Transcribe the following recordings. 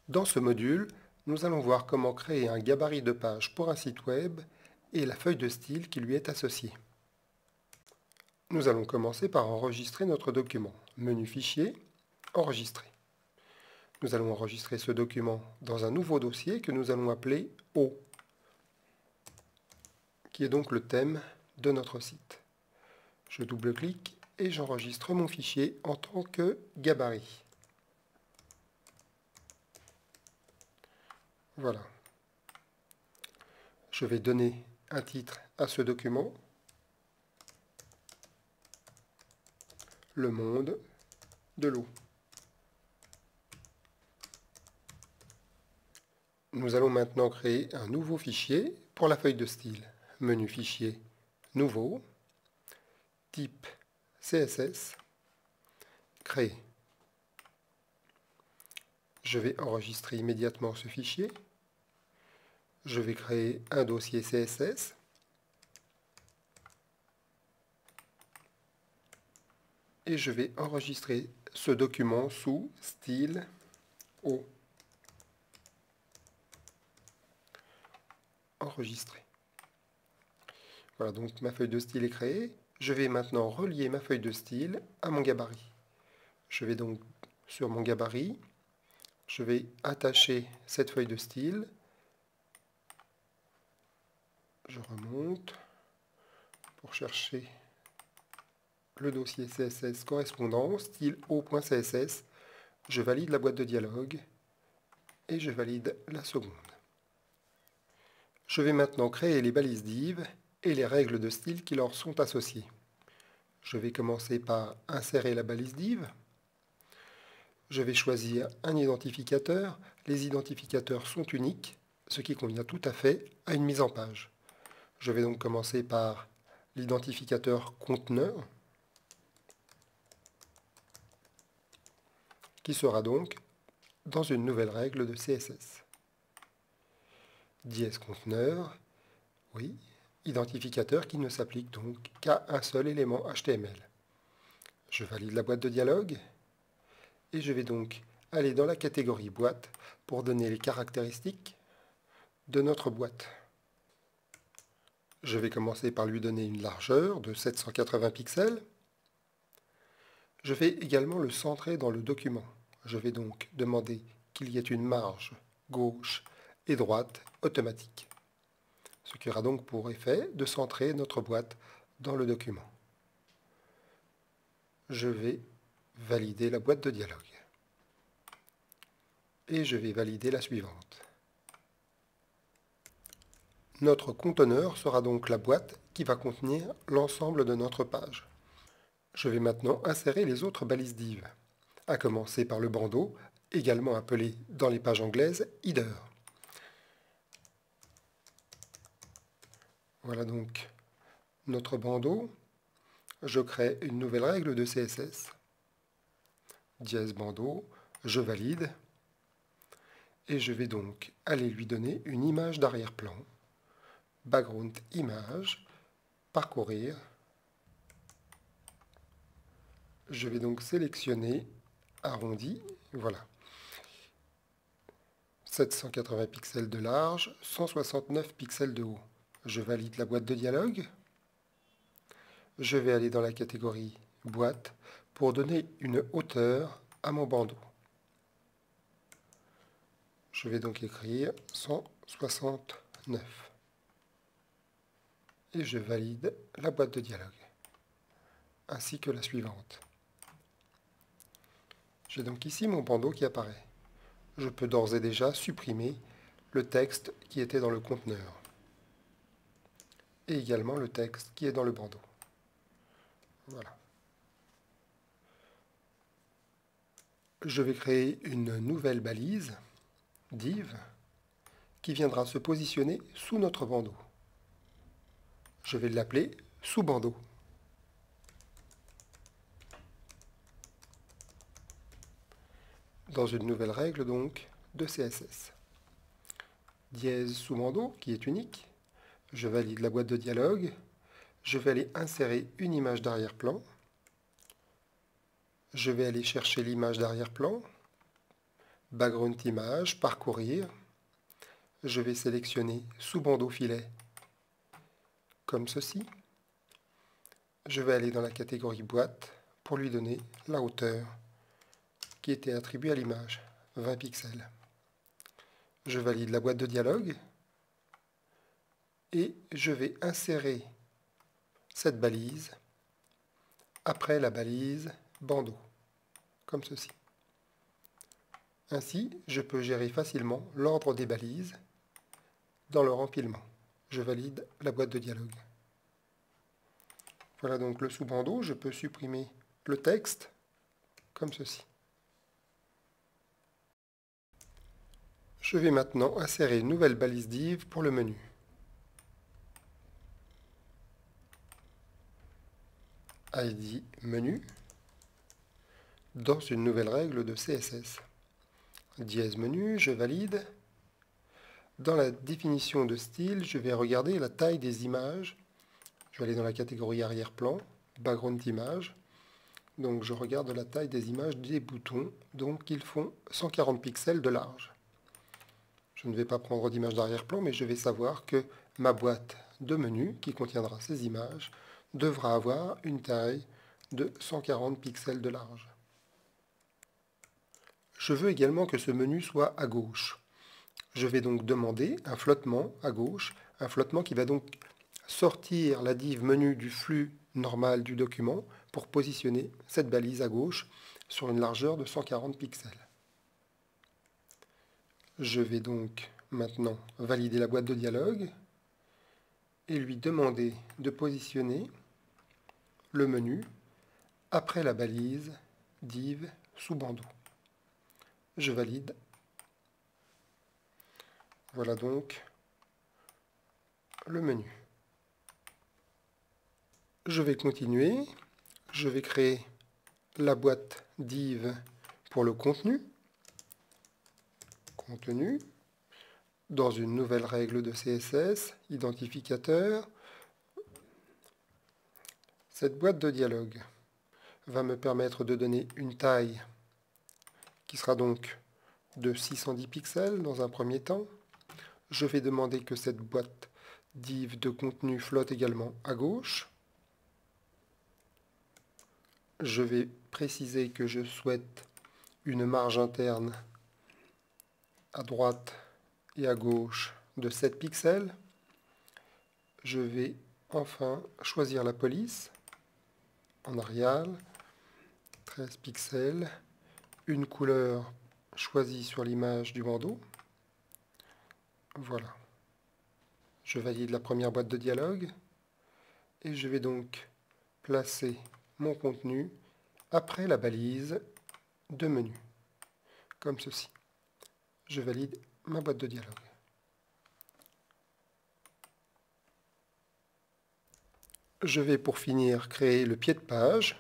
Dans ce module, nous allons voir comment créer un gabarit de page pour un site web et la feuille de style qui lui est associée. Nous allons commencer par enregistrer notre document. Menu Fichier, Enregistrer. Nous allons enregistrer ce document dans un nouveau dossier que nous allons appeler O, qui est donc le thème de notre site. Je double-clique et j'enregistre mon fichier en tant que gabarit. Voilà. Je vais donner un titre à ce document. Le monde de l'eau. Nous allons maintenant créer un nouveau fichier pour la feuille de style. Menu Fichier, Nouveau, type CSS, Créer. Je vais enregistrer immédiatement ce fichier. Je vais créer un dossier CSS. Et je vais enregistrer ce document sous style O. Enregistrer. Voilà, donc ma feuille de style est créée. Je vais maintenant relier ma feuille de style à mon gabarit. Je vais donc sur mon gabarit, je vais attacher cette feuille de style. Je remonte pour chercher le dossier CSS correspondant, style O.css. Je valide la boîte de dialogue et je valide la seconde. Je vais maintenant créer les balises div et les règles de style qui leur sont associées. Je vais commencer par insérer la balise div. Je vais choisir un identificateur. Les identificateurs sont uniques, ce qui convient tout à fait à une mise en page. Je vais donc commencer par l'identificateur conteneur, qui sera donc dans une nouvelle règle de CSS. Dièse conteneur, oui, identificateur qui ne s'applique donc qu'à un seul élément HTML. Je valide la boîte de dialogue et je vais donc aller dans la catégorie boîte pour donner les caractéristiques de notre boîte. Je vais commencer par lui donner une largeur de 780 pixels. Je vais également le centrer dans le document. Je vais donc demander qu'il y ait une marge gauche et droite automatique, ce qui aura donc pour effet de centrer notre boîte dans le document. Je vais valider la boîte de dialogue. Et je vais valider la suivante. Notre conteneur sera donc la boîte qui va contenir l'ensemble de notre page. Je vais maintenant insérer les autres balises div, à commencer par le bandeau, également appelé dans les pages anglaises header. Voilà donc notre bandeau. Je crée une nouvelle règle de CSS. Dièse bandeau, je valide. Et je vais donc aller lui donner une image d'arrière-plan. Background image, parcourir. Je vais donc sélectionner arrondi, voilà. 780 pixels de large, 169 pixels de haut. Je valide la boîte de dialogue. Je vais aller dans la catégorie boîte pour donner une hauteur à mon bandeau. Je vais donc écrire 169. Et je valide la boîte de dialogue, ainsi que la suivante. J'ai donc ici mon bandeau qui apparaît. Je peux d'ores et déjà supprimer le texte qui était dans le conteneur et également le texte qui est dans le bandeau. Voilà. Je vais créer une nouvelle balise, div, qui viendra se positionner sous notre bandeau. Je vais l'appeler sous-bandeau. Dans une nouvelle règle donc de CSS. Dièse sous-bandeau qui est unique. Je valide la boîte de dialogue. Je vais aller insérer une image d'arrière-plan. Je vais aller chercher l'image d'arrière-plan. background image, parcourir. Je vais sélectionner sous-bandeau filet comme ceci. Je vais aller dans la catégorie boîte pour lui donner la hauteur qui était attribuée à l'image, 20 pixels. Je valide la boîte de dialogue et je vais insérer cette balise après la balise bandeau, comme ceci. Ainsi, je peux gérer facilement l'ordre des balises dans leur empilement. Je valide la boîte de dialogue. Voilà donc le sous-bandeau. Je peux supprimer le texte comme ceci. Je vais maintenant insérer une nouvelle balise div pour le menu. ID menu dans une nouvelle règle de CSS. Dièse menu, je valide. Dans la définition de style, je vais regarder la taille des images. Je vais aller dans la catégorie arrière-plan, background image. Donc je regarde la taille des images des boutons. Donc ils font 140 pixels de large. Je ne vais pas prendre d'image d'arrière-plan, mais je vais savoir que ma boîte de menu, qui contiendra ces images, devra avoir une taille de 140 pixels de large. Je veux également que ce menu soit à gauche. Je vais donc demander un flottement à gauche, un flottement qui va donc sortir la div menu du flux normal du document pour positionner cette balise à gauche sur une largeur de 140 pixels. Je vais donc maintenant valider la boîte de dialogue et lui demander de positionner le menu après la balise div sous bandeau. Je valide. Voilà donc le menu. Je vais continuer. Je vais créer la boîte div pour le contenu. Contenu. Dans une nouvelle règle de CSS, identificateur. Cette boîte de dialogue va me permettre de donner une taille qui sera donc de 610 pixels dans un premier temps. Je vais demander que cette boîte div de contenu flotte également à gauche. Je vais préciser que je souhaite une marge interne à droite et à gauche de 7 pixels. Je vais enfin choisir la police en Arial, 13 pixels, une couleur choisie sur l'image du bandeau. Voilà. Je valide la première boîte de dialogue et je vais donc placer mon contenu après la balise de menu, comme ceci. Je valide ma boîte de dialogue. Je vais pour finir créer le pied de page,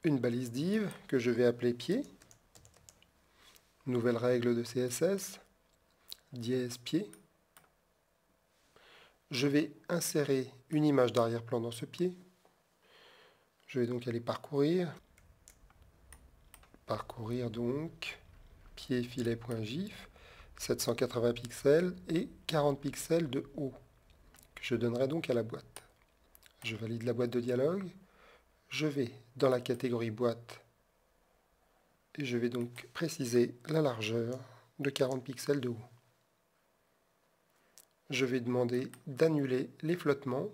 une balise div que je vais appeler pied, nouvelle règle de CSS, dièse pied. Je vais insérer une image d'arrière-plan dans ce pied. Je vais donc aller parcourir. Parcourir donc pied filet.gif, 780 pixels et 40 pixels de haut, que je donnerai donc à la boîte. Je valide la boîte de dialogue. Je vais dans la catégorie boîte et je vais donc préciser la largeur de 40 pixels de haut. Je vais demander d'annuler les flottements.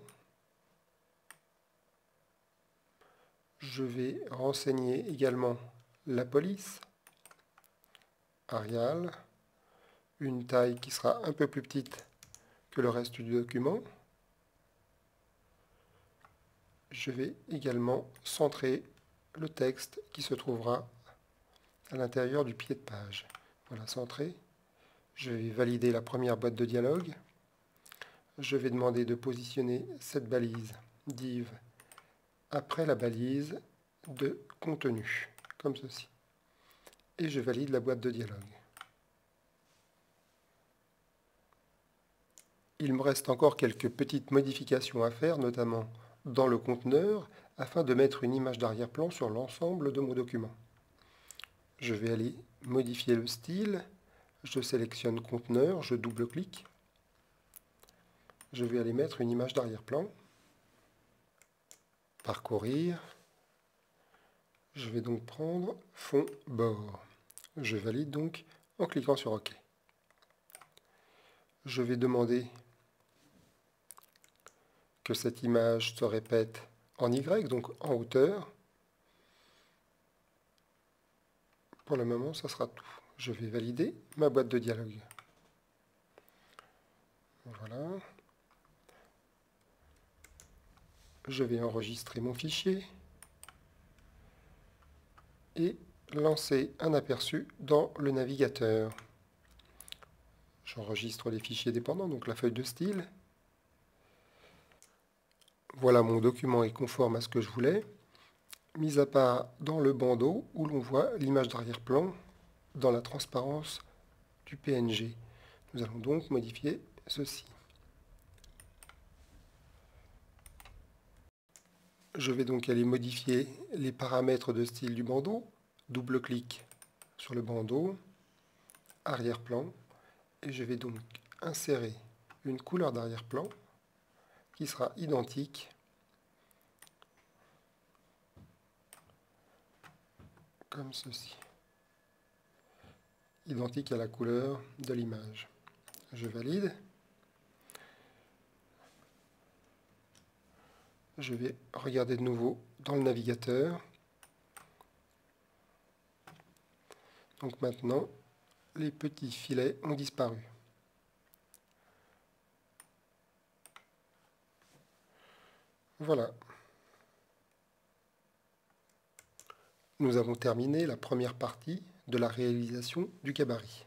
Je vais renseigner également la police, Arial, une taille qui sera un peu plus petite que le reste du document. Je vais également centrer le texte qui se trouvera à l'intérieur du pied de page. Voilà, centré. Je vais valider la première boîte de dialogue. Je vais demander de positionner cette balise div après la balise de contenu, comme ceci. Et je valide la boîte de dialogue. Il me reste encore quelques petites modifications à faire, notamment dans le conteneur, afin de mettre une image d'arrière-plan sur l'ensemble de mon document. Je vais aller modifier le style. Je sélectionne conteneur, je double-clique. Je vais aller mettre une image d'arrière-plan. Parcourir. Je vais donc prendre fond bord. Je valide donc en cliquant sur OK. Je vais demander que cette image se répète en Y, donc en hauteur. Pour le moment, ça sera tout. Je vais valider ma boîte de dialogue. Voilà. Je vais enregistrer mon fichier et lancer un aperçu dans le navigateur. J'enregistre les fichiers dépendants, donc la feuille de style. Voilà, mon document est conforme à ce que je voulais, mis à part dans le bandeau où l'on voit l'image d'arrière-plan dans la transparence du PNG. Nous allons donc modifier ceci. Je vais donc aller modifier les paramètres de style du bandeau. Double-clic sur le bandeau, arrière-plan, et je vais donc insérer une couleur d'arrière-plan qui sera identique comme ceci. Identique à la couleur de l'image. Je valide. Je vais regarder de nouveau dans le navigateur. Donc maintenant, les petits filets ont disparu. Voilà. Nous avons terminé la première partie de la réalisation du gabarit.